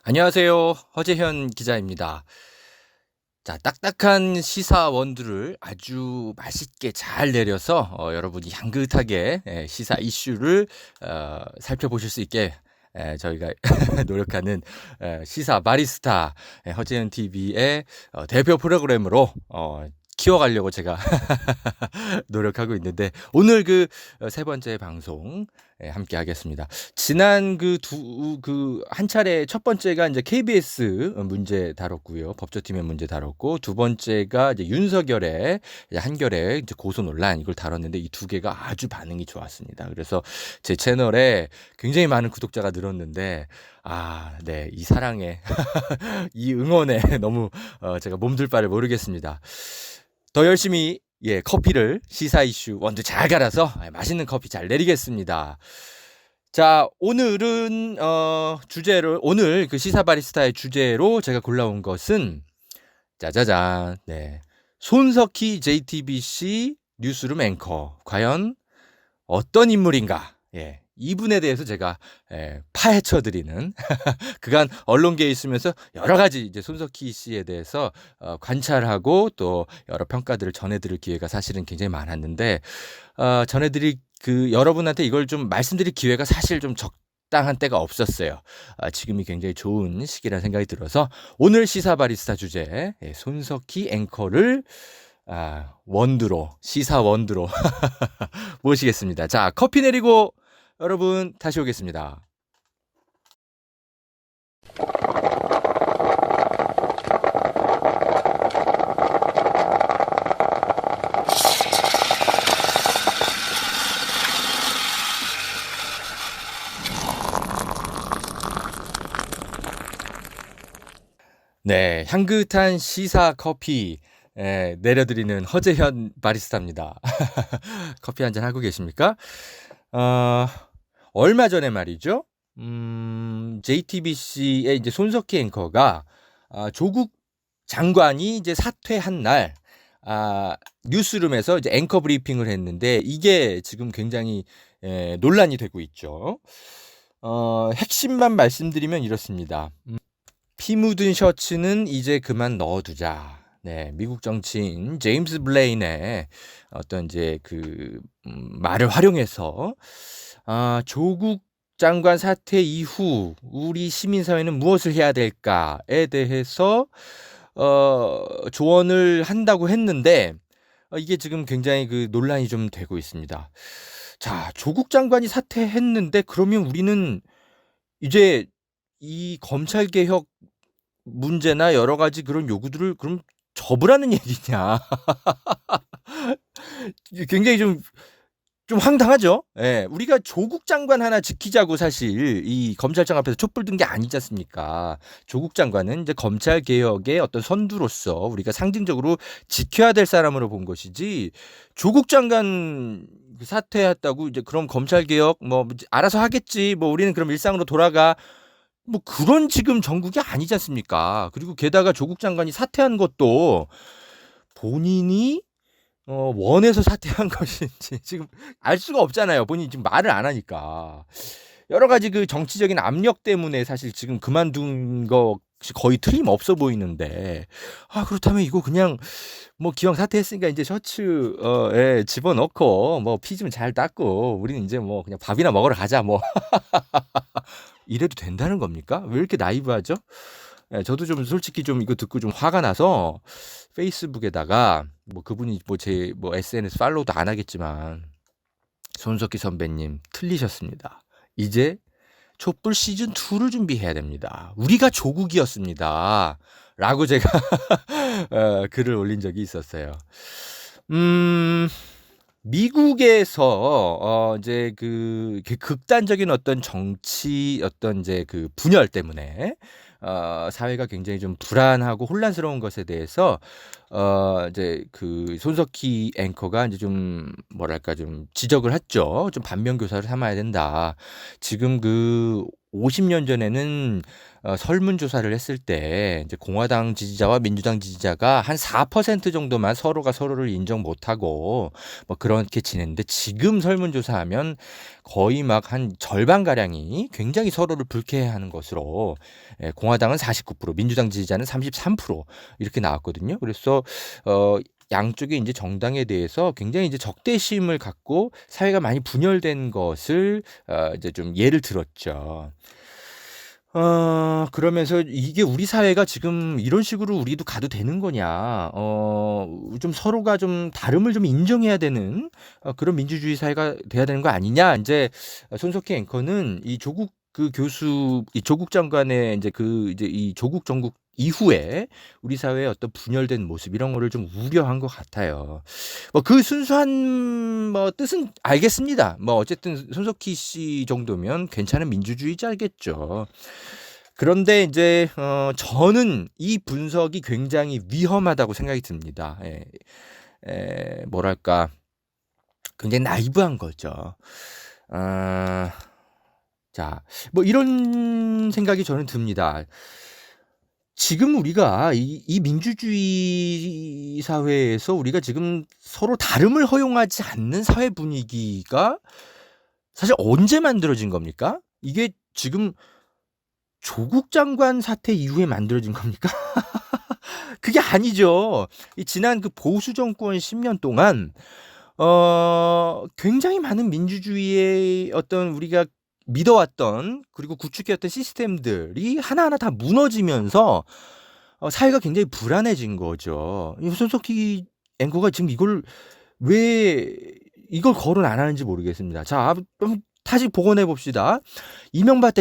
안녕하세요. 허재현 기자입니다. 자, 딱딱한 시사 원두를 아주 맛있게 잘 내려서 여러분이 향긋하게 시사 이슈를 살펴보실 수 있게 저희가 노력하는 시사 바리스타 허재현 TV의 대표 프로그램으로 키워가려고 제가 노력하고 있는데 오늘 그 세 번째 방송 함께 하겠습니다. 지난 한 차례 첫 번째가 이제 KBS 문제 다뤘고요. 법조팀의 문제 다뤘고 두 번째가 이제 윤석열의 한결의 이제 고소 논란 이걸 다뤘는데 이 두 개가 아주 반응이 좋았습니다. 그래서 제 채널에 굉장히 많은 구독자가 늘었는데 네, 이 사랑에 이 응원에 너무 제가 몸둘 바를 모르겠습니다. 더 열심히 커피를 시사 이슈 원두 잘 갈아서 맛있는 커피 잘 내리겠습니다. 자, 오늘은 오늘 그 시사 바리스타의 주제로 제가 골라온 것은 짜자잔. 네. 손석희 JTBC 뉴스룸 앵커 과연 어떤 인물인가? 이분에 대해서 제가 파헤쳐 드리는 그간 언론계에 있으면서 여러 가지 이제 손석희 씨에 대해서 관찰하고 또 여러 평가들을 전해드릴 기회가 사실은 굉장히 많았는데 전해드릴 여러분한테 이걸 좀 말씀드릴 기회가 사실 좀 적당한 때가 없었어요. 지금이 굉장히 좋은 시기라는 생각이 들어서 오늘 시사 바리스타 주제 손석희 앵커를 시사 원두로 모시겠습니다. 자, 커피 내리고 여러분 다시 오겠습니다. 네, 향긋한 시사 커피 내려드리는 허재현 바리스타입니다. 커피 한잔 하고 계십니까? 얼마 전에 말이죠. JTBC의 이제 손석희 앵커가 조국 장관이 이제 사퇴한 날 뉴스룸에서 이제 앵커 브리핑을 했는데 이게 지금 굉장히 논란이 되고 있죠. 핵심만 말씀드리면 이렇습니다. 피 묻은 셔츠는 이제 그만 넣어두자. 네, 미국 정치인 제임스 블레인의 어떤 이제 말을 활용해서 조국 장관 사퇴 이후 우리 시민사회는 무엇을 해야 될까에 대해서 조언을 한다고 했는데 이게 지금 굉장히 논란이 좀 되고 있습니다. 자, 조국 장관이 사퇴했는데 그러면 우리는 이제 이 검찰 개혁 문제나 여러 가지 그런 요구들을 그럼 접으라는 얘기냐? 굉장히 좀 황당하죠. 예, 우리가 조국 장관 하나 지키자고 사실 이 검찰청 앞에서 촛불 든 게 아니지 않습니까? 조국 장관은 이제 검찰 개혁의 어떤 선두로서 우리가 상징적으로 지켜야 될 사람으로 본 것이지 조국 장관 사퇴했다고 이제 그럼 검찰 개혁 뭐 알아서 하겠지. 뭐 우리는 그럼 일상으로 돌아가. 뭐 그런 지금 정국이 아니지 않습니까? 그리고 게다가 조국 장관이 사퇴한 것도 본인이 원해서 사퇴한 것인지 지금 알 수가 없잖아요. 본인이 지금 말을 안 하니까. 여러 가지 정치적인 압력 때문에 사실 지금 그만둔 것이 거의 틀림없어 보이는데 그렇다면 이거 그냥 뭐 기왕 사퇴했으니까 이제 셔츠에 집어넣고 뭐 피 좀 잘 닦고 우리는 이제 뭐 그냥 밥이나 먹으러 가자 뭐 이래도 된다는 겁니까? 왜 이렇게 나이브하죠? 저도 좀 솔직히 좀 이거 듣고 좀 화가 나서 페이스북에다가 뭐 그분이 제 SNS 팔로우도 안 하겠지만 손석희 선배님 틀리셨습니다. 이제 촛불 시즌 2를 준비해야 됩니다. 우리가 조국이었습니다. 라고 제가 글을 올린 적이 있었어요. 미국에서 이제 극단적인 어떤 정치 어떤 이제 분열 때문에 사회가 굉장히 좀 불안하고 혼란스러운 것에 대해서 이제 손석희 앵커가 이제 좀 뭐랄까 좀 지적을 했죠. 좀 반면 교사를 삼아야 된다. 지금 50년 전에는 설문조사를 했을 때 이제 공화당 지지자와 민주당 지지자가 한 4% 정도만 서로가 서로를 인정 못하고 뭐 그렇게 지냈는데, 지금 설문조사하면 거의 막 한 절반가량이 굉장히 서로를 불쾌해하는 것으로, 공화당은 49%, 민주당 지지자는 33% 이렇게 나왔거든요. 그래서 양쪽의 이제 정당에 대해서 굉장히 이제 적대심을 갖고 사회가 많이 분열된 것을 이제 좀 예를 들었죠. 그러면서 이게 우리 사회가 지금 이런 식으로 우리도 가도 되는 거냐, 좀 서로가 좀 다름을 좀 인정해야 되는 그런 민주주의 사회가 돼야 되는 거 아니냐. 이제 손석희 앵커는 이 조국 그 교수, 이 조국 장관의 이제 이 조국 정국 이후에 우리 사회의 어떤 분열된 모습, 이런 거를 좀 우려한 것 같아요. 뭐 그 순수한 뭐 뜻은 알겠습니다. 뭐 어쨌든 손석희 씨 정도면 괜찮은 민주주의자겠죠. 그런데 이제 저는 이 분석이 굉장히 위험하다고 생각이 듭니다. 뭐랄까, 굉장히 나이브한 거죠. 자, 뭐 이런 생각이 저는 듭니다. 지금 우리가 이 민주주의 사회에서 우리가 지금 서로 다름을 허용하지 않는 사회 분위기가 사실 언제 만들어진 겁니까? 이게 지금 조국 장관 사태 이후에 만들어진 겁니까? 그게 아니죠. 이 지난 그 보수 정권 10년 동안 굉장히 많은 민주주의의 어떤 우리가 믿어왔던, 그리고 구축해왔던 시스템들이 하나하나 다 무너지면서 사회가 굉장히 불안해진 거죠. 이 손석희 앵커가 지금 왜 이걸 거론 안 하는지 모르겠습니다. 자, 다시 복원해 봅시다. 이명박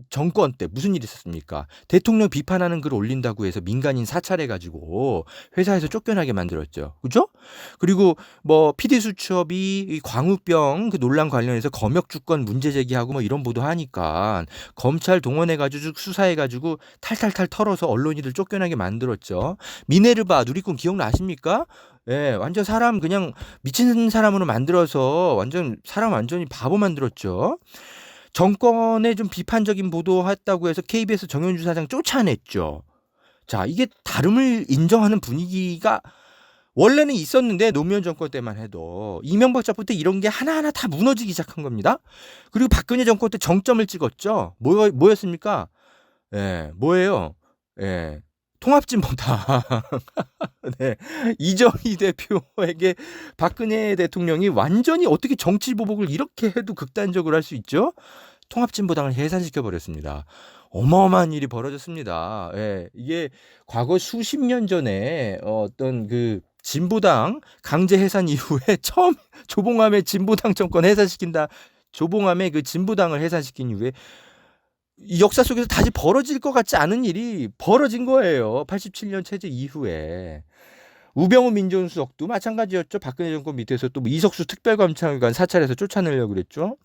정권 때 무슨 일이 있었습니까? 대통령 비판하는 글 올린다고 해서 민간인 사찰해가지고 회사에서 쫓겨나게 만들었죠. 그죠? 그리고 뭐 PD수첩이 이 광우병 그 논란 관련해서 검역 주권 문제 제기하고 뭐 이런 보도 하니까 검찰 동원해가지고 수사해가지고 탈탈탈 털어서 언론인들 쫓겨나게 만들었죠. 미네르바 누리꾼 기억나십니까? 예, 완전 사람 그냥 미친 사람으로 만들어서 사람 완전히 바보 만들었죠. 정권에 좀 비판적인 보도했다고 해서 KBS 정현주 사장 쫓아냈죠. 자, 이게 다름을 인정하는 분위기가 원래는 있었는데, 노무현 정권 때만 해도 이명박 정권 때 이런 게 하나하나 다 무너지기 시작한 겁니다. 그리고 박근혜 정권 때 정점을 찍었죠. 뭐였습니까? 예, 뭐예요? 예. 통합진보당. 네. 이정희 대표에게 박근혜 대통령이 완전히 어떻게 정치 보복을 이렇게 해도 극단적으로 할 수 있죠? 통합진보당을 해산시켜 버렸습니다. 어마어마한 일이 벌어졌습니다. 예, 이게 과거 수십 년 전에 어떤 그 진보당 강제 해산 이후에 처음 조봉암의 진보당 정권 해산시킨다. 조봉암의 그 진보당을 해산시킨 이후에 이 역사 속에서 다시 벌어질 것 같지 않은 일이 벌어진 거예요. 87년 체제 이후에. 우병우 민정수석도 마찬가지였죠. 박근혜 정권 밑에서 또 이석수 특별감찰관 사찰해서 쫓아내려고 그랬죠.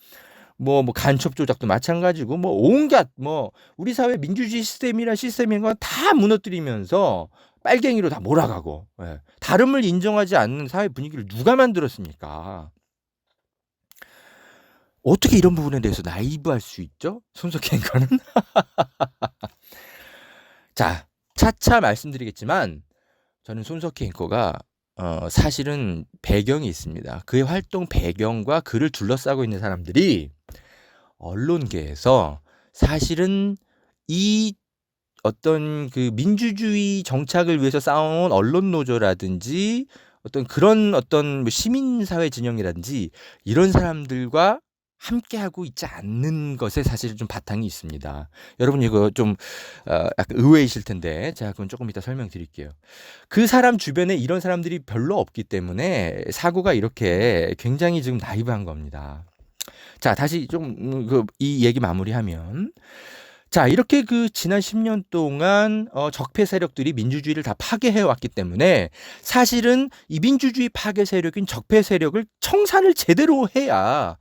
뭐 간첩 조작도 마찬가지고, 뭐 온갖 뭐 우리 사회 민주주의 시스템인 건 다 무너뜨리면서 빨갱이로 다 몰아가고, 예. 다름을 인정하지 않는 사회 분위기를 누가 만들었습니까? 어떻게 이런 부분에 대해서 나이브할 수 있죠? 손석희 앵커는. 자, 차차 말씀드리겠지만 저는 손석희 앵커가 사실은 배경이 있습니다. 그의 활동 배경과 그를 둘러싸고 있는 사람들이 언론계에서 사실은 이 어떤 그 민주주의 정착을 위해서 싸워온 언론 노조라든지 그런 뭐 시민사회 진영이라든지 이런 사람들과 함께하고 있지 않는 것에 사실 좀 바탕이 있습니다. 여러분 이거 좀 약간 의외이실 텐데 제가 그건 조금 이따 설명드릴게요. 그 사람 주변에 이런 사람들이 별로 없기 때문에 사고가 이렇게 굉장히 지금 나이브한 겁니다. 자, 다시 좀 이 얘기 마무리하면, 자, 이렇게 그 지난 10년 동안 적폐 세력들이 민주주의를 다 파괴해 왔기 때문에 사실은 이 민주주의 파괴 세력인 적폐 세력을 청산을 제대로 해야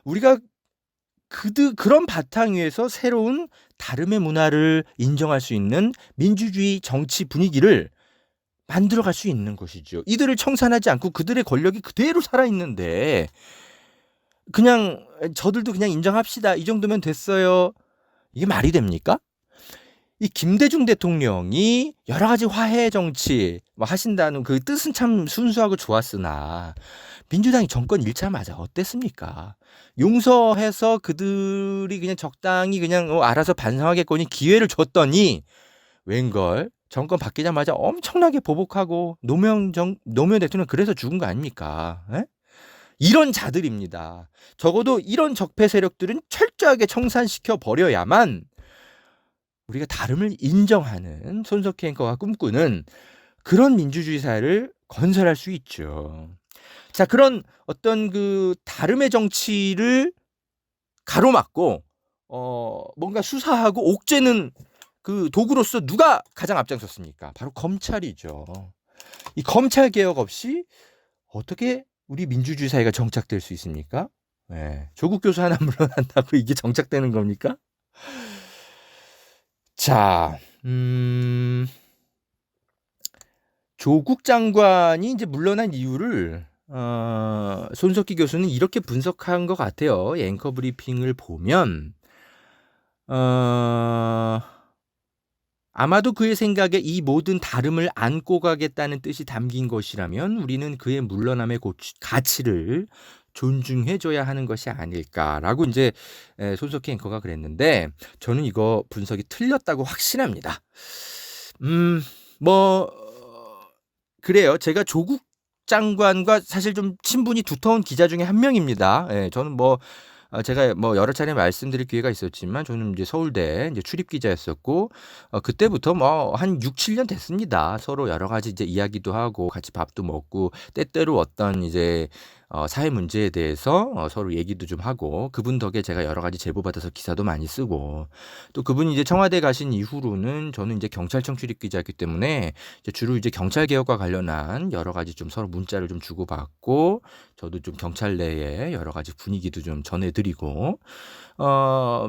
우리가 그런 바탕 위에서 새로운 다름의 문화를 인정할 수 있는 민주주의 정치 분위기를 만들어갈 수 있는 것이죠. 이들을 청산하지 않고 그들의 권력이 그대로 살아있는데 그냥 저들도 그냥 인정합시다. 이 정도면 됐어요. 이게 말이 됩니까? 이 김대중 대통령이 여러 가지 화해 정치 하신다는 그 뜻은 참 순수하고 좋았으나 민주당이 정권 잃자마자 어땠습니까? 용서해서 그들이 그냥 적당히 그냥 알아서 반성하겠거니 기회를 줬더니 웬걸 정권 바뀌자마자 엄청나게 보복하고 노무현 대통령 그래서 죽은 거 아닙니까? 에? 이런 자들입니다. 적어도 이런 적폐 세력들은 철저하게 청산시켜 버려야만 우리가 다름을 인정하는 손석희 앵커가 꿈꾸는 그런 민주주의 사회를 건설할 수 있죠. 자, 그런 어떤 그 다름의 정치를 가로막고 뭔가 수사하고 옥죄는 그 도구로서 누가 가장 앞장섰습니까? 바로 검찰이죠. 이 검찰 개혁 없이 어떻게 우리 민주주의 사회가 정착될 수 있습니까? 네. 조국 교수 하나 물러난다고 이게 정착되는 겁니까? 자, 조국 장관이 이제 물러난 이유를 손석희 교수는 이렇게 분석한 것 같아요. 앵커 브리핑을 보면 아마도 그의 생각에 이 모든 다름을 안고 가겠다는 뜻이 담긴 것이라면 우리는 그의 물러남의 가치를 존중해줘야 하는 것이 아닐까라고 이제 손석희 앵커가 그랬는데 저는 이거 분석이 틀렸다고 확신합니다. 뭐 그래요. 제가 조국 장관과 사실 좀 친분이 두터운 기자 중에 한 명입니다. 예, 저는 제가 여러 차례 말씀드릴 기회가 있었지만 저는 이제 서울대 이제 출입 기자였었고 그때부터 한 6, 7년 됐습니다. 서로 여러 가지 이제 이야기도 하고 같이 밥도 먹고 때때로 어떤 이제 사회 문제에 대해서 서로 얘기도 좀 하고 그분 덕에 제가 여러 가지 제보 받아서 기사도 많이 쓰고 또 그분이 이제 청와대 가신 이후로는 저는 이제 경찰청 출입 기자였기 때문에 이제 주로 이제 경찰 개혁과 관련한 여러 가지 좀 서로 문자를 좀 주고받고 저도 좀 경찰 내에 여러 가지 분위기도 좀 전해드리고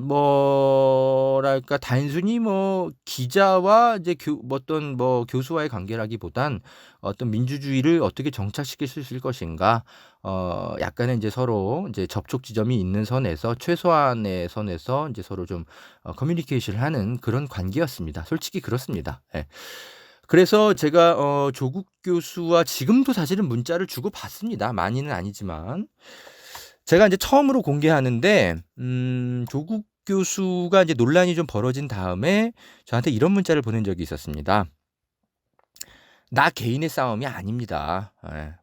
뭐랄까 단순히 기자와 이제 어떤 교수와의 관계라기보단 어떤 민주주의를 어떻게 정착시킬 수 있을 것인가 약간의 이제 서로 이제 접촉 지점이 있는 선에서 최소한의 선에서 이제 서로 좀 커뮤니케이션을 하는 그런 관계였습니다. 솔직히 그렇습니다. 예. 그래서 제가 조국 교수와 지금도 사실은 문자를 주고 받습니다. 많이는 아니지만 제가 이제 처음으로 공개하는데 조국 교수가 이제 논란이 좀 벌어진 다음에 저한테 이런 문자를 보낸 적이 있었습니다. 나 개인의 싸움이 아닙니다.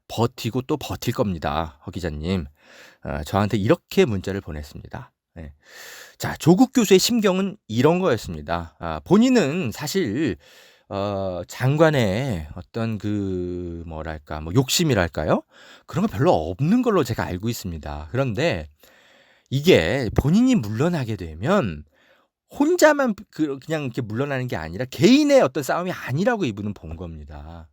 버티고 또 버틸 겁니다. 허 기자님. 저한테 이렇게 문자를 보냈습니다. 자, 조국 교수의 심경은 이런 거였습니다. 본인은 사실 장관의 어떤 그 뭐랄까 욕심이랄까요? 그런 거 별로 없는 걸로 제가 알고 있습니다. 그런데 이게 본인이 물러나게 되면 혼자만 그냥 이렇게 물러나는 게 아니라 개인의 어떤 싸움이 아니라고 이분은 본 겁니다.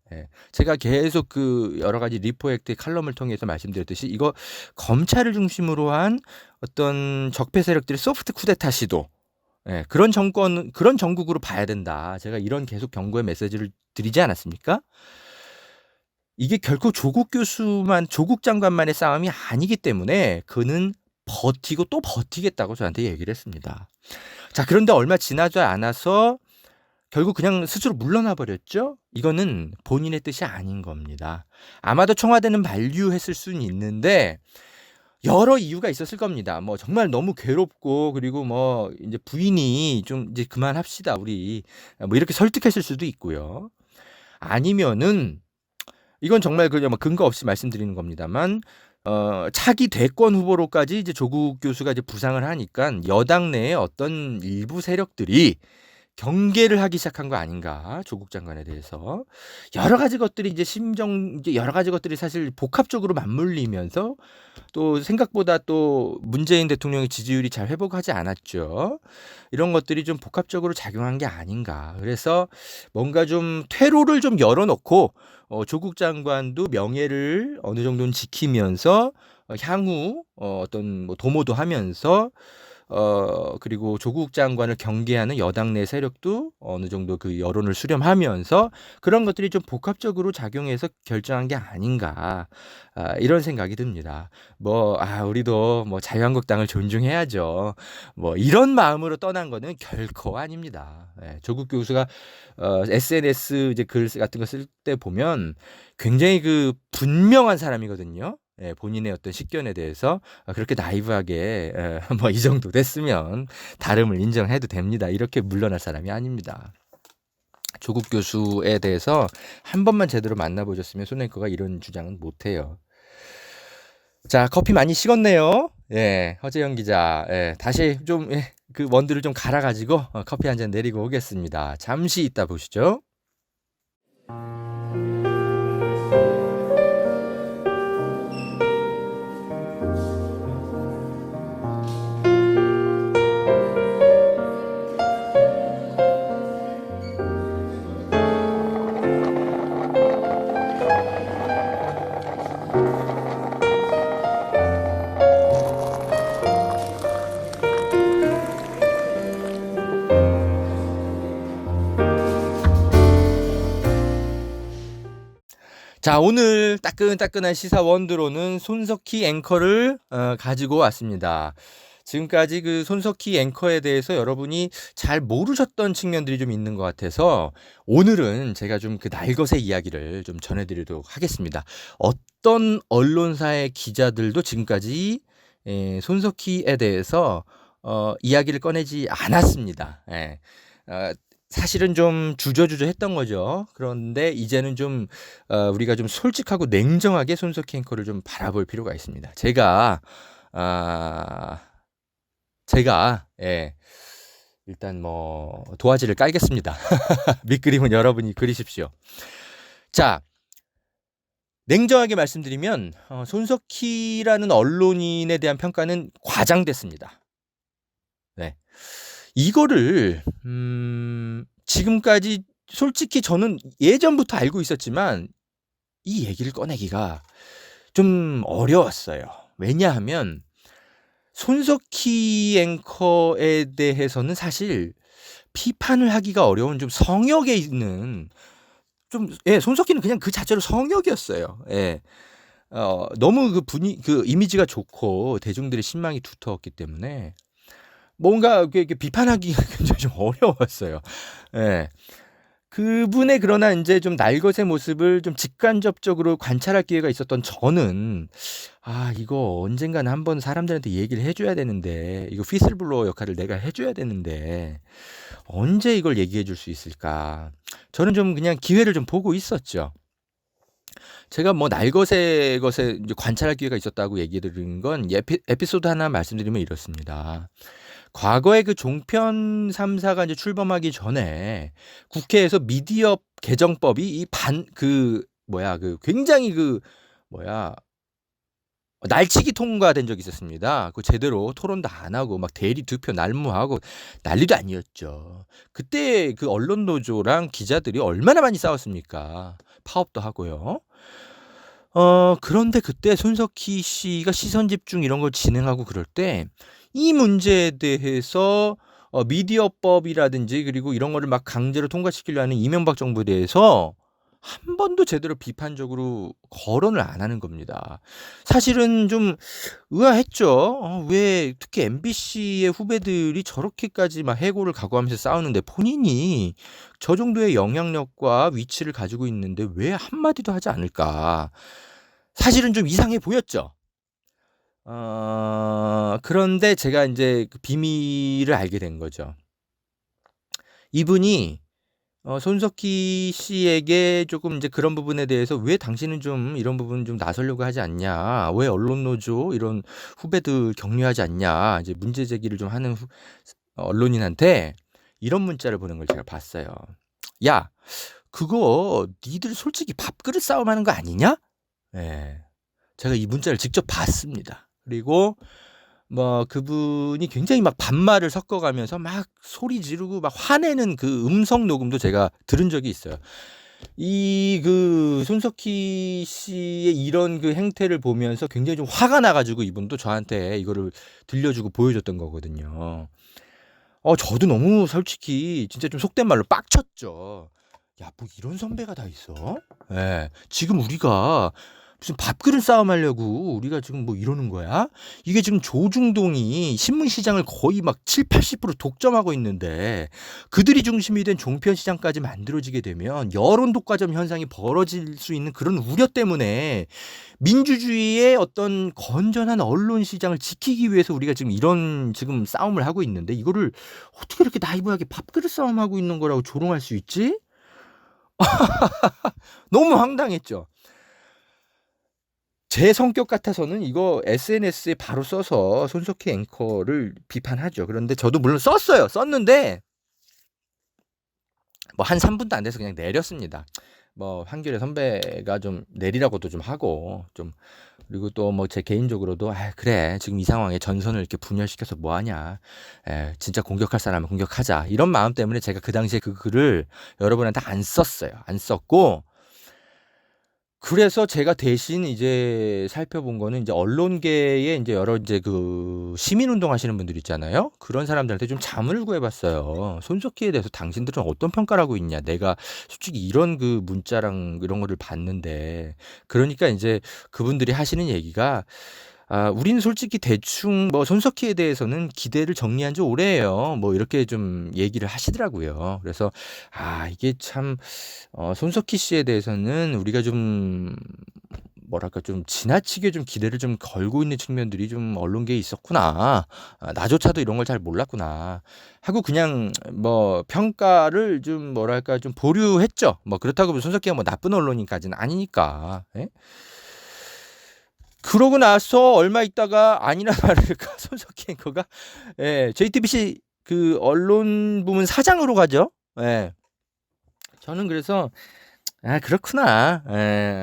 제가 계속 그 여러 가지 리포액트 칼럼을 통해서 말씀드렸듯이 이거 검찰을 중심으로 한 어떤 적폐 세력들의 소프트 쿠데타 시도 그런 정국으로 봐야 된다. 제가 이런 계속 경고의 메시지를 드리지 않았습니까? 이게 결코 조국 장관만의 싸움이 아니기 때문에 그는 버티고 또 버티겠다고 저한테 얘기를 했습니다. 자, 그런데 얼마 지나지 않아서 결국 그냥 스스로 물러나 버렸죠? 이거는 본인의 뜻이 아닌 겁니다. 아마도 청와대는 만류했을 수는 있는데 여러 이유가 있었을 겁니다. 정말 너무 괴롭고 그리고 이제 부인이 좀 이제 그만합시다 우리 이렇게 설득했을 수도 있고요. 아니면은 이건 정말 그냥 근거 없이 말씀드리는 겁니다만 차기 대권 후보로까지 이제 조국 교수가 이제 부상을 하니까 여당 내에 어떤 일부 세력들이 경계를 하기 시작한 거 아닌가, 조국 장관에 대해서. 여러 가지 것들이 이제 여러 가지 것들이 사실 복합적으로 맞물리면서 또 생각보다 또 문재인 대통령의 지지율이 잘 회복하지 않았죠. 이런 것들이 좀 복합적으로 작용한 게 아닌가. 그래서 뭔가 좀 퇴로를 좀 열어놓고 조국 장관도 명예를 어느 정도는 지키면서 향후 어떤 도모도 하면서 그리고 조국 장관을 경계하는 여당 내 세력도 어느 정도 그 여론을 수렴하면서 그런 것들이 좀 복합적으로 작용해서 결정한 게 아닌가 이런 생각이 듭니다. 우리도 뭐 자유한국당을 존중해야죠. 뭐 이런 마음으로 떠난 거는 결코 아닙니다. 예, 조국 교수가 SNS 이제 글 같은 거 쓸 때 보면 굉장히 그 분명한 사람이거든요. 예, 본인의 어떤 식견에 대해서 그렇게 나이브하게 뭐 이 정도 됐으면 다름을 인정해도 됩니다. 이렇게 물러날 사람이 아닙니다. 조국 교수에 대해서 한 번만 제대로 만나보셨으면 손앵커가 이런 주장은 못해요. 자, 커피 많이 식었네요. 예, 허재영 기자. 예, 다시 좀 그 원두를 좀 갈아가지고 커피 한 잔 내리고 오겠습니다. 잠시 있다 보시죠. 자, 오늘 따끈따끈한 시사 원두로는 손석희 앵커를 가지고 왔습니다. 지금까지 그 손석희 앵커에 대해서 여러분이 잘 모르셨던 측면들이 좀 있는 것 같아서 오늘은 제가 좀 그 날것의 이야기를 좀 전해드리도록 하겠습니다. 어떤 언론사의 기자들도 지금까지 손석희에 대해서 이야기를 꺼내지 않았습니다. 예. 사실은 좀 주저주저 했던 거죠. 그런데 이제는 좀 우리가 좀 솔직하고 냉정하게 손석희 앵커를 좀 바라볼 필요가 있습니다. 제가 일단 뭐 도화지를 깔겠습니다. 밑그림은 여러분이 그리십시오. 자, 냉정하게 말씀드리면 손석희라는 언론인에 대한 평가는 과장됐습니다. 네. 이거를 지금까지 솔직히 저는 예전부터 알고 있었지만 이 얘기를 꺼내기가 좀 어려웠어요. 왜냐하면 손석희 앵커에 대해서는 사실 비판을 하기가 어려운 좀 성역에 있는 손석희는 그냥 그 자체로 성역이었어요. 예. 너무 그 이미지가 좋고 대중들의 신망이 두터웠기 때문에 뭔가 이렇게 비판하기가 굉장히 좀 어려웠어요. 예. 그분의 그러나 이제 좀 날것의 모습을 좀 직간접적으로 관찰할 기회가 있었던 저는 이거 언젠가는 한번 사람들한테 얘기를 해줘야 되는데 이거 휘슬블로어 역할을 내가 해줘야 되는데 언제 이걸 얘기해 줄 수 있을까? 저는 좀 그냥 기회를 좀 보고 있었죠. 제가 뭐 날것의 것에 이제 관찰할 기회가 있었다고 얘기 드리는 건 에피소드 하나 말씀드리면 이렇습니다. 과거에 그 종편 3사가 이제 출범하기 전에 국회에서 미디어 개정법이 굉장히 날치기 통과된 적이 있었습니다. 그 제대로 토론도 안 하고 막 대리 투표 난무하고 난리도 아니었죠. 그때 그 언론 노조랑 기자들이 얼마나 많이 싸웠습니까? 파업도 하고요. 그런데 그때 손석희 씨가 시선 집중 이런 걸 진행하고 그럴 때 이 문제에 대해서 미디어법이라든지 그리고 이런 거를 막 강제로 통과시키려 하는 이명박 정부에 대해서 한 번도 제대로 비판적으로 거론을 안 하는 겁니다. 사실은 좀 의아했죠. 왜 특히 MBC의 후배들이 저렇게까지 막 해고를 각오하면서 싸우는데 본인이 저 정도의 영향력과 위치를 가지고 있는데 왜 한마디도 하지 않을까. 사실은 좀 이상해 보였죠. 그런데 제가 이제 그 비밀을 알게 된 거죠. 이분이 손석희 씨에게 조금 이제 그런 부분에 대해서 왜 당신은 좀 이런 부분 좀 나서려고 하지 않냐? 왜 언론 노조 이런 후배들 격려하지 않냐? 이제 문제 제기를 좀 하는 언론인한테 이런 문자를 보낸 걸 제가 봤어요. 야, 그거 니들 솔직히 밥그릇 싸움하는 거 아니냐? 예. 제가 이 문자를 직접 봤습니다. 그리고 뭐 그분이 굉장히 막 반말을 섞어가면서 막 소리 지르고 막 화내는 그 음성 녹음도 제가 들은 적이 있어요. 손석희 씨의 이런 그 행태를 보면서 굉장히 좀 화가 나가지고 이분도 저한테 이거를 들려주고 보여줬던 거거든요. 저도 너무 솔직히 진짜 좀 속된 말로 빡쳤죠. 야, 뭐 이런 선배가 다 있어? 예. 지금 우리가 무슨 밥그릇 싸움하려고 우리가 지금 뭐 이러는 거야? 이게 지금 조중동이 신문시장을 거의 막 7, 80% 독점하고 있는데 그들이 중심이 된 종편시장까지 만들어지게 되면 여론 독과점 현상이 벌어질 수 있는 그런 우려 때문에 민주주의의 어떤 건전한 언론 시장을 지키기 위해서 우리가 지금 이런 지금 싸움을 하고 있는데 이거를 어떻게 이렇게 나이브하게 밥그릇 싸움하고 있는 거라고 조롱할 수 있지? 너무 황당했죠. 제 성격 같아서는 이거 SNS에 바로 써서 손석희 앵커를 비판하죠. 그런데 저도 물론 썼어요. 썼는데 뭐 한 3분도 안 돼서 그냥 내렸습니다. 뭐 한겨레 선배가 좀 내리라고도 좀 하고 좀 그리고 또 뭐 제 개인적으로도 그래 지금 이 상황에 전선을 이렇게 분열시켜서 뭐 하냐 진짜 공격할 사람은 공격하자 이런 마음 때문에 제가 그 당시에 그 글을 여러분한테 안 썼어요. 안 썼고 그래서 제가 대신 이제 살펴본 거는 이제 언론계에 이제 여러 이제 그 시민운동 하시는 분들 있잖아요. 그런 사람들한테 좀 자문을 구해봤어요. 손석희에 대해서 당신들은 어떤 평가를 하고 있냐. 내가 솔직히 이런 그 문자랑 이런 거를 봤는데. 그러니까 이제 그분들이 하시는 얘기가 우리는 솔직히 대충 뭐 손석희에 대해서는 기대를 정리한 지 오래예요. 뭐 이렇게 좀 얘기를 하시더라고요. 그래서 이게 참 손석희 씨에 대해서는 우리가 좀 뭐랄까 좀 지나치게 좀 기대를 좀 걸고 있는 측면들이 좀 언론계에 있었구나. 나조차도 이런 걸 잘 몰랐구나. 하고 그냥 뭐 평가를 좀 뭐랄까 좀 보류했죠. 뭐 그렇다고 손석희가 뭐 나쁜 언론인까지는 아니니까. 예? 그러고 나서 얼마 있다가 아니나 다를까 손석희 앵커가 JTBC 그 언론 부문 사장으로 가죠. 예. 저는 그래서 그렇구나.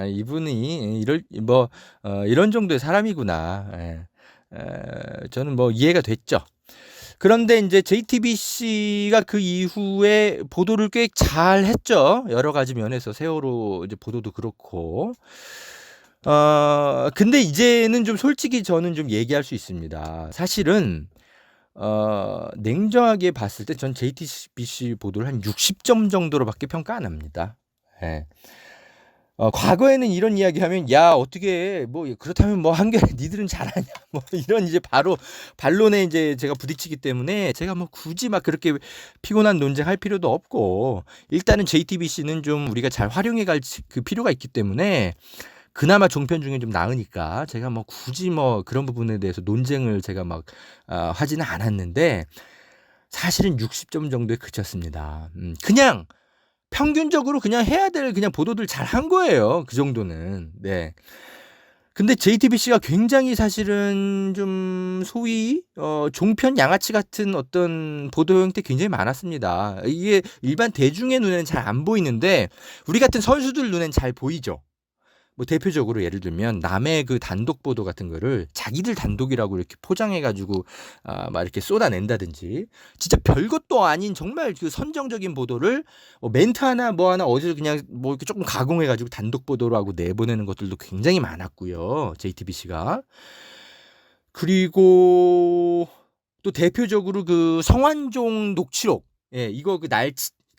이분이 이런 정도의 사람이구나. 저는 뭐 이해가 됐죠. 그런데 이제 JTBC가 그 이후에 보도를 꽤 잘 했죠. 여러 가지 면에서 세월호 이제 보도도 그렇고. 근데 이제는 좀 솔직히 저는 좀 얘기할 수 있습니다. 사실은 냉정하게 봤을 때 전 JTBC 보도를 한 60점 정도로밖에 평가 안 합니다. 예. 과거에는 이런 이야기하면 야 어떻게 뭐 그렇다면 뭐 한겨레 니들은 잘하냐 뭐 이런 이제 바로 반론에 이제 제가 부딪히기 때문에 제가 뭐 굳이 막 그렇게 피곤한 논쟁할 필요도 없고 일단은 JTBC는 좀 우리가 잘 활용해 갈 그 필요가 있기 때문에 그나마 종편 중에 좀 나으니까 제가 뭐 굳이 뭐 그런 부분에 대해서 논쟁을 제가 막 하지는 않았는데 사실은 60점 정도에 그쳤습니다. 그냥 평균적으로 그냥 해야 될 그냥 보도들 잘 한 거예요. 그 정도는. 네. 근데 JTBC가 굉장히 사실은 좀 소위 종편 양아치 같은 어떤 보도 형태 굉장히 많았습니다. 이게 일반 대중의 눈에는 잘 안 보이는데 우리 같은 선수들 눈엔 잘 보이죠. 뭐 대표적으로 예를 들면 남의 그 단독 보도 같은 거를 자기들 단독이라고 이렇게 포장해가지고 막 이렇게 쏟아낸다든지 진짜 별것도 아닌 정말 그 선정적인 보도를 멘트 하나 뭐 하나 어디서 그냥 뭐 이렇게 조금 가공해가지고 단독 보도로 하고 내보내는 것들도 굉장히 많았고요. JTBC가. 그리고 또 대표적으로 그 성완종 녹취록 이거 그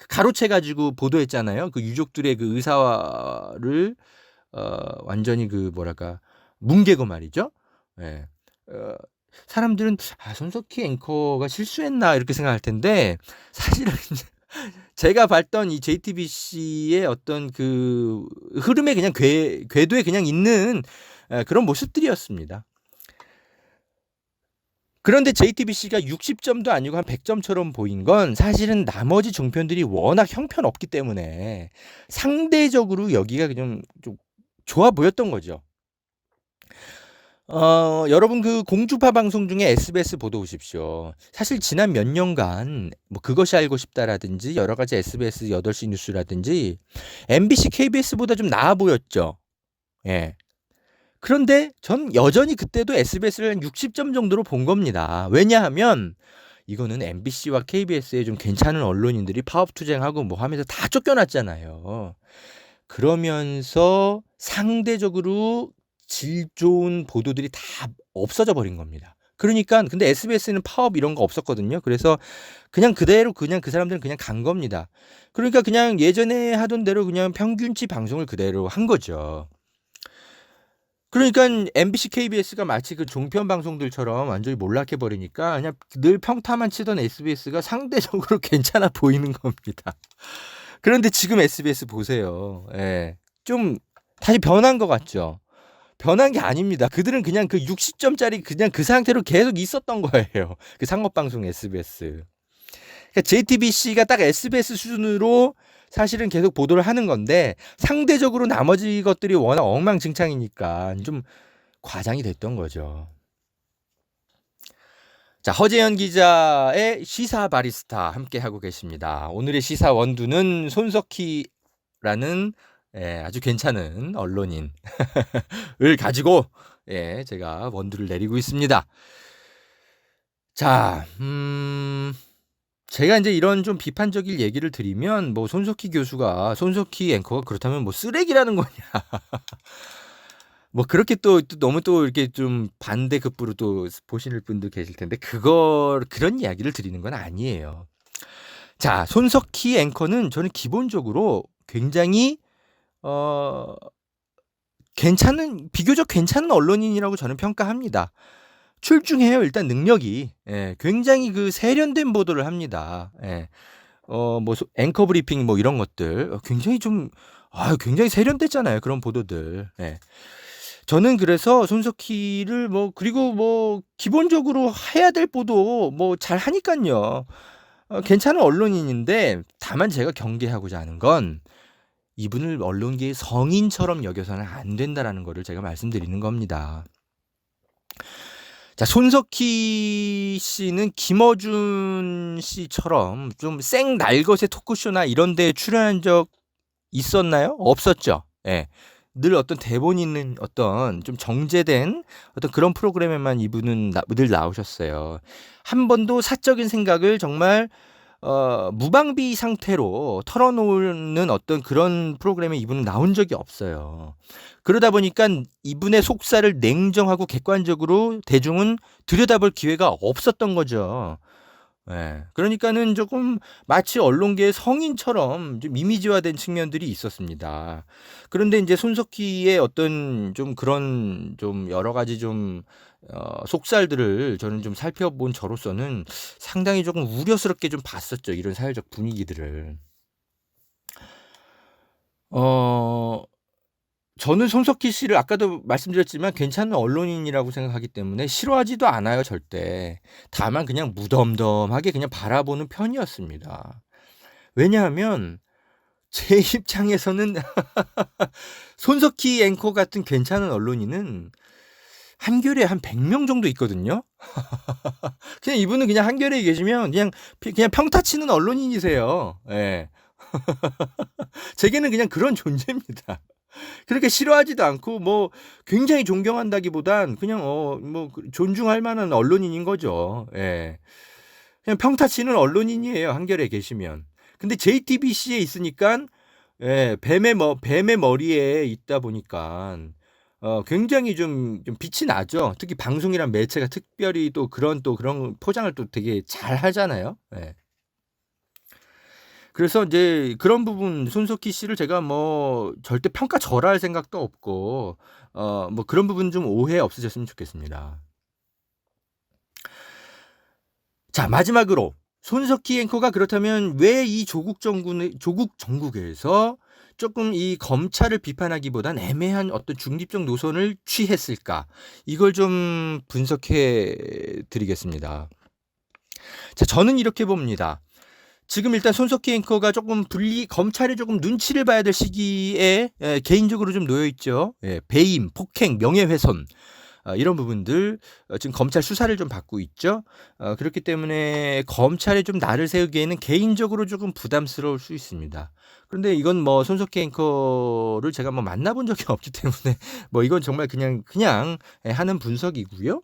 가로채 가지고 보도했잖아요. 그 유족들의 그 의사를 완전히 그 뭐랄까 뭉개고 말이죠. 예. 사람들은 손석희 앵커가 실수했나 이렇게 생각할 텐데 사실은 제가 봤던 이 JTBC의 어떤 그 흐름에 그냥 궤도에 그냥 있는 그런 모습들이었습니다. 그런데 JTBC가 60점도 아니고 한 100점처럼 보인 건 사실은 나머지 종편들이 워낙 형편없기 때문에 상대적으로 여기가 좀 좋아 보였던 거죠. 여러분 그 공주파 방송 중에 SBS 보도 보십시오. 사실 지난 몇 년간 뭐 그것이 알고 싶다라든지 여러 가지 SBS 8시 뉴스라든지 MBC, KBS보다 좀 나아 보였죠. 예. 그런데 전 여전히 그때도 SBS를 한 60점 정도로 본 겁니다. 왜냐하면 이거는 MBC와 KBS에 좀 괜찮은 언론인들이 파업 투쟁하고 뭐 하면서 다 쫓겨났잖아요. 그러면서 상대적으로 질 좋은 보도들이 다 없어져 버린 겁니다. 그러니까 근데 SBS는 파업 이런 거 없었거든요. 그래서 그냥 그대로 그냥 그 사람들은 그냥 간 겁니다. 그러니까 그냥 예전에 하던 대로 그냥 평균치 방송을 그대로 한 거죠. 그러니까 MBC, KBS가 마치 그 종편 방송들처럼 완전히 몰락해 버리니까 그냥 늘 평타만 치던 SBS가 상대적으로 괜찮아 보이는 겁니다. 그런데 지금 SBS 보세요. 예. 좀 다시 변한 것 같죠? 변한 게 아닙니다. 그들은 그냥 그 60점짜리 그냥 그 상태로 계속 있었던 거예요. 그 상업방송 SBS. 그러니까 JTBC가 딱 SBS 수준으로 사실은 계속 보도를 하는 건데 상대적으로 나머지 것들이 워낙 엉망진창이니까 좀 과장이 됐던 거죠. 자, 허재현 기자의 시사 바리스타 함께 하고 계십니다. 오늘의 시사 원두는 손석희라는 아주 괜찮은 언론인을 가지고 제가 원두를 내리고 있습니다. 자, 제가 이제 이런 좀 비판적인 얘기를 드리면 뭐 손석희 앵커가 그렇다면 뭐 쓰레기라는 거냐. 뭐 그렇게 또 너무 또 이렇게 좀 반대급부로 또 보시는 분도 계실 텐데 그런 이야기를 드리는 건 아니에요. 자, 손석희 앵커는 저는 기본적으로 굉장히 비교적 괜찮은 언론인이라고 저는 평가합니다. 출중해요. 일단 능력이 굉장히 그 세련된 보도를 합니다. 뭐 앵커 브리핑 뭐 이런 것들 굉장히 굉장히 세련됐잖아요. 그런 보도들. 저는 그래서 손석희를 그리고 뭐 기본적으로 해야 될 보도 뭐 잘 하니까요. 괜찮은 언론인인데 다만 제가 경계하고자 하는 건 이분을 언론계의 성인처럼 여겨서는 안 된다라는 거를 제가 말씀드리는 겁니다. 자, 손석희 씨는 김어준 씨처럼 좀 생날것의 토크쇼나 이런 데에 출연한 적 있었나요? 없었죠. 늘 어떤 대본 있는 어떤 좀 정제된 어떤 그런 프로그램에만 이분은 늘 나오셨어요. 한 번도 사적인 생각을 정말 무방비 상태로 털어놓는 어떤 그런 프로그램에 이분은 나온 적이 없어요. 그러다 보니까 이분의 속사를 냉정하고 객관적으로 대중은 들여다볼 기회가 없었던 거죠. 그러니까는 조금 마치 언론계의 성인처럼 좀 이미지화된 측면들이 있었습니다. 그런데 이제 손석희의 어떤 좀 그런 좀 여러 가지 좀 속살들을 저는 좀 살펴본 저로서는 상당히 조금 우려스럽게 좀 봤었죠. 이런 사회적 분위기들을. 저는 손석희 씨를 아까도 말씀드렸지만 괜찮은 언론인이라고 생각하기 때문에 싫어하지도 않아요, 절대. 다만 그냥 무덤덤하게 그냥 바라보는 편이었습니다. 왜냐하면 제 입장에서는 손석희 앵커 같은 괜찮은 언론인은 한겨레에 한 100명 정도 있거든요. 그냥 이분은 그냥 한겨레에 계시면 그냥 평타 치는 언론인이세요. 제게는 그냥 그런 존재입니다. 그렇게 싫어하지도 않고 뭐 굉장히 존경한다기보단 그냥 뭐 존중할 만한 언론인인 거죠. 그냥 평타 치는 언론인이에요. 한겨레에 계시면. 근데 JTBC에 있으니까 뱀의 머리에 있다 보니까 굉장히 좀 빛이 나죠. 특히 방송이란 매체가 특별히 또 그런 포장을 또 되게 잘 하잖아요. 그래서 이제 그런 부분 손석희 씨를 제가 뭐 절대 평가절하할 생각도 없고 뭐 그런 부분 좀 오해 없으셨으면 좋겠습니다. 자, 마지막으로 손석희 앵커가 그렇다면 왜 이 조국 정국에서 조금 이 검찰을 비판하기보단 애매한 어떤 중립적 노선을 취했을까? 이걸 좀 분석해 드리겠습니다. 자, 저는 이렇게 봅니다. 지금 일단 손석희 앵커가 조금 검찰에 조금 눈치를 봐야 될 시기에 개인적으로 좀 놓여 있죠. 배임, 폭행, 명예훼손 이런 부분들 지금 검찰 수사를 좀 받고 있죠. 그렇기 때문에 검찰에 좀 날을 세우기에는 개인적으로 조금 부담스러울 수 있습니다. 그런데 이건 뭐 손석희 앵커를 제가 뭐 만나본 적이 없기 때문에 뭐 이건 정말 그냥 하는 분석이고요.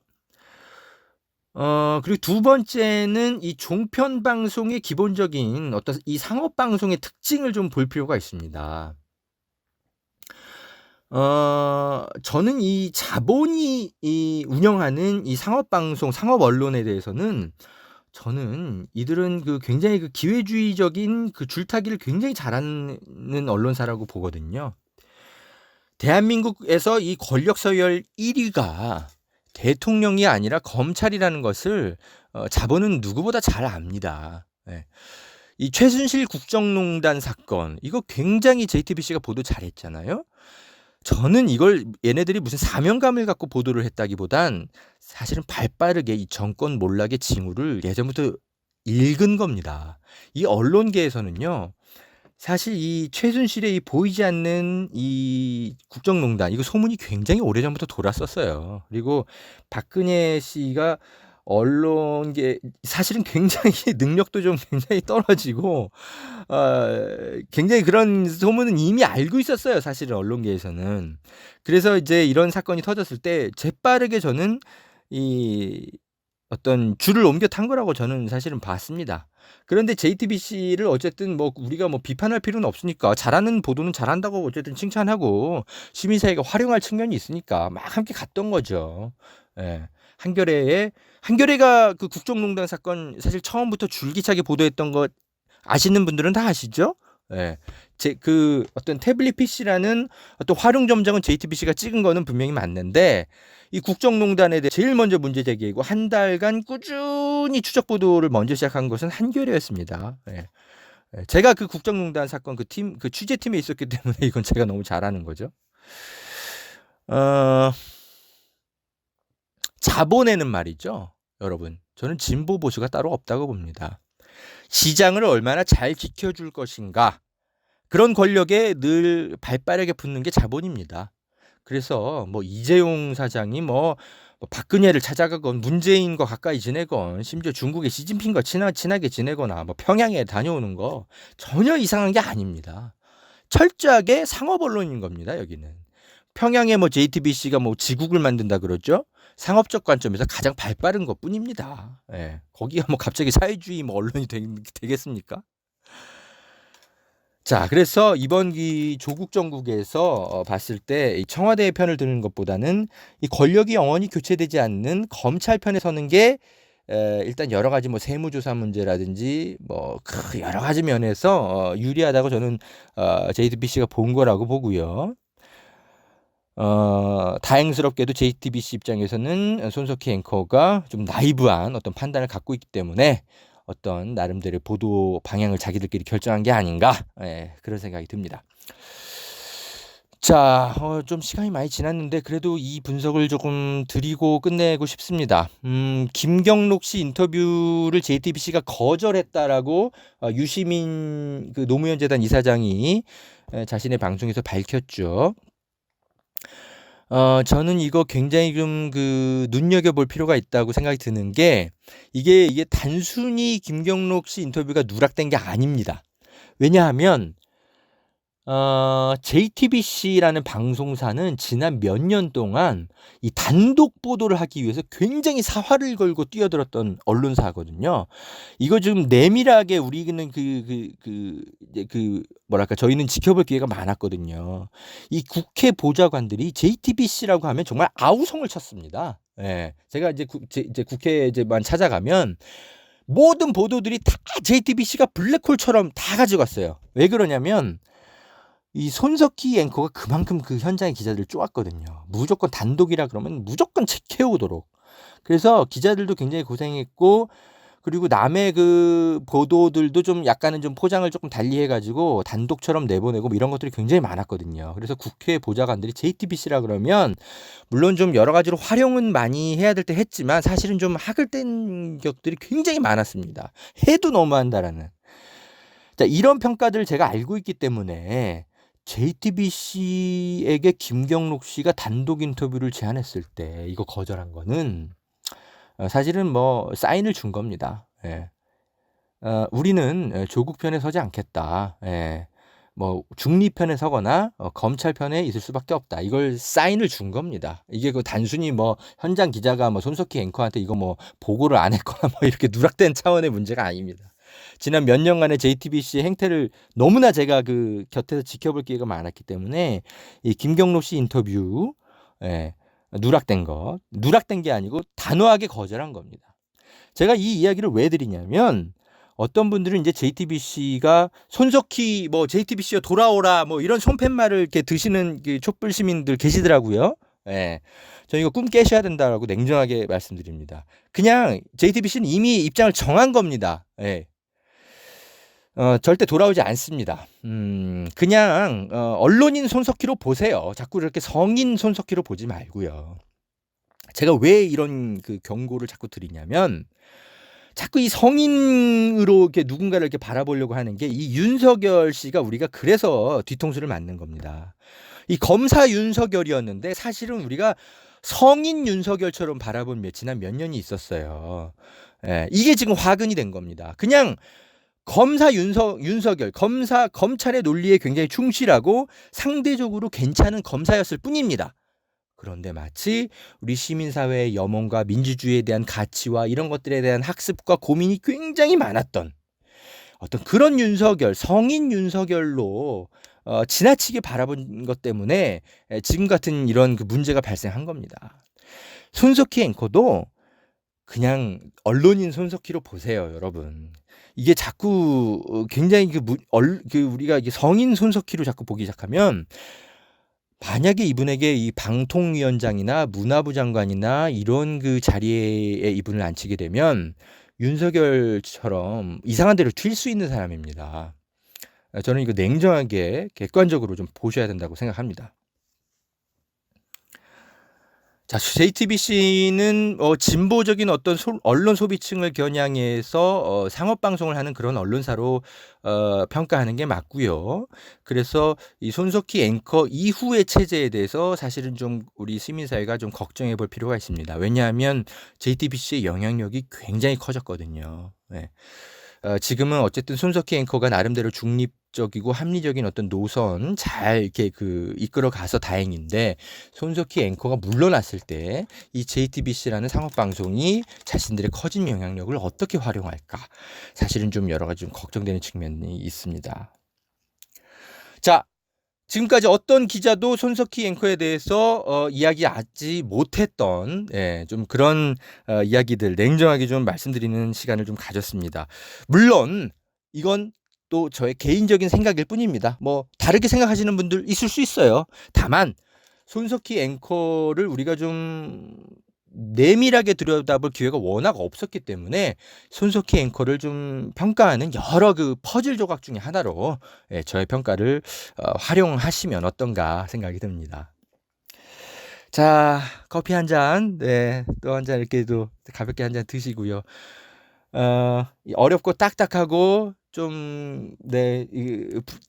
그리고 두 번째는 이 종편 방송의 기본적인 어떤 이 상업 방송의 특징을 좀 볼 필요가 있습니다. 저는 이 자본이 이 운영하는 이 상업 방송, 상업 언론에 대해서는 저는 이들은 그 굉장히 그 기회주의적인 그 줄타기를 굉장히 잘하는 언론사라고 보거든요. 대한민국에서 이 권력 서열 1위가 대통령이 아니라 검찰이라는 것을 자본은 누구보다 잘 압니다. 예. 이 최순실 국정농단 사건 이거 굉장히 JTBC가 보도 잘했잖아요. 저는 이걸 얘네들이 무슨 사명감을 갖고 보도를 했다기보단 사실은 발빠르게 이 정권 몰락의 징후를 예전부터 읽은 겁니다. 이 언론계에서는요. 사실 이 최순실의 이 보이지 않는 이 국정농단 이거 소문이 굉장히 오래전부터 돌았었어요. 그리고 박근혜 씨가 언론계 사실은 굉장히 능력도 좀 굉장히 떨어지고 굉장히 그런 소문은 이미 알고 있었어요. 사실은 언론계에서는. 그래서 이제 이런 사건이 터졌을 때 재빠르게 저는 이 어떤 줄을 옮겨 탄 거라고 저는 사실은 봤습니다. 그런데 JTBC를 어쨌든 뭐 우리가 뭐 비판할 필요는 없으니까 잘하는 보도는 잘한다고 어쨌든 칭찬하고 시민사회가 활용할 측면이 있으니까 막 함께 갔던 거죠. 예. 한겨레가 그 국정농단 사건 사실 처음부터 줄기차게 보도했던 것 아시는 분들은 다 아시죠? 예. 제 그 어떤 태블릿 PC라는 어떤 활용 점정은 JTBC가 찍은 거는 분명히 맞는데 이 국정농단에 대해 제일 먼저 문제 제기이고 한 달간 꾸준히 추적 보도를 먼저 시작한 것은 한겨레였습니다. 예. 예. 제가 그 국정농단 사건 그 취재팀에 있었기 때문에 이건 제가 너무 잘 아는 거죠. 어, 자본에는 말이죠. 여러분, 저는 진보 보수가 따로 없다고 봅니다. 시장을 얼마나 잘 지켜줄 것인가. 그런 권력에 늘 발빠르게 붙는 게 자본입니다. 그래서 뭐 이재용 사장이 뭐 박근혜를 찾아가건 문재인과 가까이 지내건 심지어 중국의 시진핑과 친하게 지내거나 뭐 평양에 다녀오는 거 전혀 이상한 게 아닙니다. 철저하게 상업 언론인 겁니다. 여기는. 평양에 뭐 JTBC가 뭐 지국을 만든다 그러죠. 상업적 관점에서 가장 발빠른 것뿐입니다. 예. 거기가 뭐 갑자기 사회주의 뭐 언론이 되겠습니까? 자, 그래서 이번 이 조국 정국에서 봤을 때 청와대의 편을 드는 것보다는 이 권력이 영원히 교체되지 않는 검찰 편에 서는 게 일단 여러 가지 뭐 세무조사 문제라든지 뭐 여러 가지 면에서 유리하다고 저는 JTBC가 본 거라고 보고요. 다행스럽게도 JTBC 입장에서는 손석희 앵커가 좀 나이브한 어떤 판단을 갖고 있기 때문에 어떤 나름대로의 보도 방향을 자기들끼리 결정한 게 아닌가 그런 생각이 듭니다. 자, 좀 시간이 많이 지났는데 그래도 이 분석을 조금 드리고 끝내고 싶습니다. 김경록 씨 인터뷰를 JTBC가 거절했다라고 유시민 그 노무현 재단 이사장이 자신의 방송에서 밝혔죠. 저는 이거 굉장히 좀 눈여겨볼 필요가 있다고 생각이 드는 게 이게 단순히 김경록 씨 인터뷰가 누락된 게 아닙니다. 왜냐하면 JTBC라는 방송사는 지난 몇 년 동안 이 단독 보도를 하기 위해서 굉장히 사활을 걸고 뛰어들었던 언론사거든요. 이거 좀 내밀하게 우리는 뭐랄까 저희는 지켜볼 기회가 많았거든요. 이 국회 보좌관들이 JTBC라고 하면 정말 아우성을 쳤습니다. 예. 제가 이제 국회에만 찾아가면 모든 보도들이 다 JTBC가 블랙홀처럼 다 가져갔어요. 왜 그러냐면 이 손석희 앵커가 그만큼 그 현장의 기자들을 쪼았거든요. 무조건 단독이라 그러면 무조건 체크해오도록. 그래서 기자들도 굉장히 고생했고 그리고 남의 그 보도들도 좀 약간은 좀 포장을 조금 달리 해가지고 단독처럼 내보내고 뭐 이런 것들이 굉장히 많았거든요. 그래서 국회 보좌관들이 JTBC라 그러면 물론 좀 여러 가지로 활용은 많이 해야 될 때 했지만 사실은 좀 학을 뗀 격들이 굉장히 많았습니다. 해도 너무한다라는. 자, 이런 평가들을 제가 알고 있기 때문에 JTBC에게 김경록 씨가 단독 인터뷰를 제안했을 때 이거 거절한 거는 사실은 뭐 사인을 준 겁니다. 예. 우리는 조국 편에 서지 않겠다. 예. 뭐 중립편에 서거나 검찰편에 있을 수밖에 없다. 이걸 사인을 준 겁니다. 이게 그 단순히 뭐 현장 기자가 뭐 손석희 앵커한테 이거 뭐 보고를 안 했거나 뭐 이렇게 누락된 차원의 문제가 아닙니다. 지난 몇 년간의 JTBC의 행태를 너무나 제가 그 곁에서 지켜볼 기회가 많았기 때문에 이 김경록 씨 인터뷰, 예, 누락된 게 아니고 단호하게 거절한 겁니다. 제가 이 이야기를 왜 드리냐면 어떤 분들은 이제 JTBC가 손석희 뭐 JTBC가 돌아오라 뭐 이런 손팻말을 이렇게 드시는 그 촛불 시민들 계시더라고요. 예. 저 이거 꿈 깨셔야 된다라고 냉정하게 말씀드립니다. 그냥 JTBC는 이미 입장을 정한 겁니다. 예. 절대 돌아오지 않습니다. 그냥 언론인 손석희로 보세요. 자꾸 이렇게 성인 손석희로 보지 말고요. 제가 왜 이런 그 경고를 자꾸 드리냐면 자꾸 이 성인으로 이렇게 누군가를 이렇게 바라보려고 하는 게 이 윤석열 씨가 우리가 그래서 뒤통수를 맞는 겁니다. 이 검사 윤석열이었는데 사실은 우리가 성인 윤석열처럼 바라본 지난 몇 년이 있었어요. 예, 이게 지금 화근이 된 겁니다. 그냥 검사 윤석열, 검찰의 논리에 굉장히 충실하고 상대적으로 괜찮은 검사였을 뿐입니다. 그런데 마치 우리 시민사회의 염원과 민주주의에 대한 가치와 이런 것들에 대한 학습과 고민이 굉장히 많았던 어떤 그런 윤석열, 성인 윤석열로 지나치게 바라본 것 때문에 지금 같은 이런 그 문제가 발생한 겁니다. 손석희 앵커도 그냥 언론인 손석희로 보세요, 여러분. 이게 자꾸 굉장히 우리가 이게 성인 손석희로 자꾸 보기 시작하면 만약에 이분에게 이 방통위원장이나 문화부 장관이나 이런 그 자리에 이분을 앉히게 되면 윤석열처럼 이상한 데로 튈 수 있는 사람입니다. 저는 이거 냉정하게 객관적으로 좀 보셔야 된다고 생각합니다. 자, JTBC는 진보적인 어떤 언론 소비층을 겨냥해서 상업 방송을 하는 그런 언론사로 평가하는 게 맞고요. 그래서 이 손석희 앵커 이후의 체제에 대해서 사실은 좀 우리 시민사회가 좀 걱정해 볼 필요가 있습니다. 왜냐하면 JTBC의 영향력이 굉장히 커졌거든요. 네. 지금은 어쨌든 손석희 앵커가 나름대로 중립적이고 합리적인 어떤 노선 잘 이렇게 이끌어 가서 다행인데 손석희 앵커가 물러났을 때 이 JTBC라는 상업방송이 자신들의 커진 영향력을 어떻게 활용할까? 사실은 좀 여러 가지 좀 걱정되는 측면이 있습니다. 자, 지금까지 어떤 기자도 손석희 앵커에 대해서 이야기하지 못했던 좀 그런 이야기들 냉정하게 좀 말씀드리는 시간을 좀 가졌습니다. 물론 이건 또 저의 개인적인 생각일 뿐입니다. 뭐 다르게 생각하시는 분들 있을 수 있어요. 다만 손석희 앵커를 우리가 좀 내밀하게 들여다볼 기회가 워낙 없었기 때문에 손석희 앵커를 좀 평가하는 여러 그 퍼즐 조각 중에 하나로 저의 평가를 활용하시면 어떤가 생각이 듭니다. 자, 커피 한 잔, 또 한 잔 이렇게 또 가볍게 한 잔 드시고요. 어렵고 딱딱하고 좀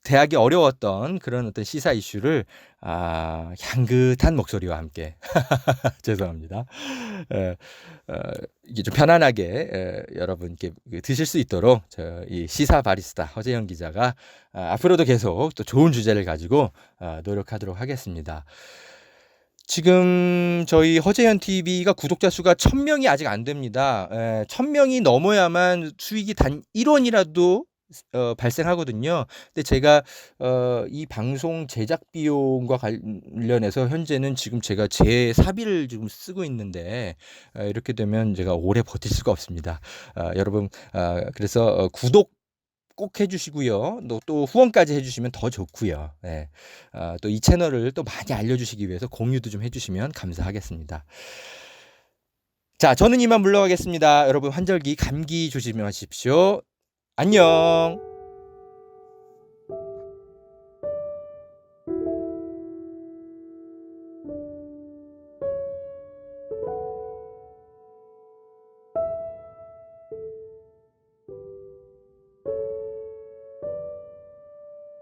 대하기 어려웠던 그런 어떤 시사 이슈를 향긋한 목소리와 함께 죄송합니다. 이게 좀 편안하게 여러분께 드실 수 있도록 이 시사 바리스타 허재영 기자가 앞으로도 계속 또 좋은 주제를 가지고 노력하도록 하겠습니다. 지금 저희 허재현 TV가 구독자 수가 1000명이 아직 안 됩니다. 1000명이 넘어야만 수익이 단 1원이라도 발생하거든요. 근데 제가 이 방송 제작 비용과 관련해서 현재는 지금 제가 제 사비를 지금 쓰고 있는데 이렇게 되면 제가 오래 버틸 수가 없습니다. 여러분 그래서 구독 꼭 해주시고요. 또 후원까지 해주시면 더 좋고요. 또 이 채널을 또 많이 알려주시기 위해서 공유도 좀 해주시면 감사하겠습니다. 자, 저는 이만 물러가겠습니다. 여러분 환절기 감기 조심하십시오. 안녕.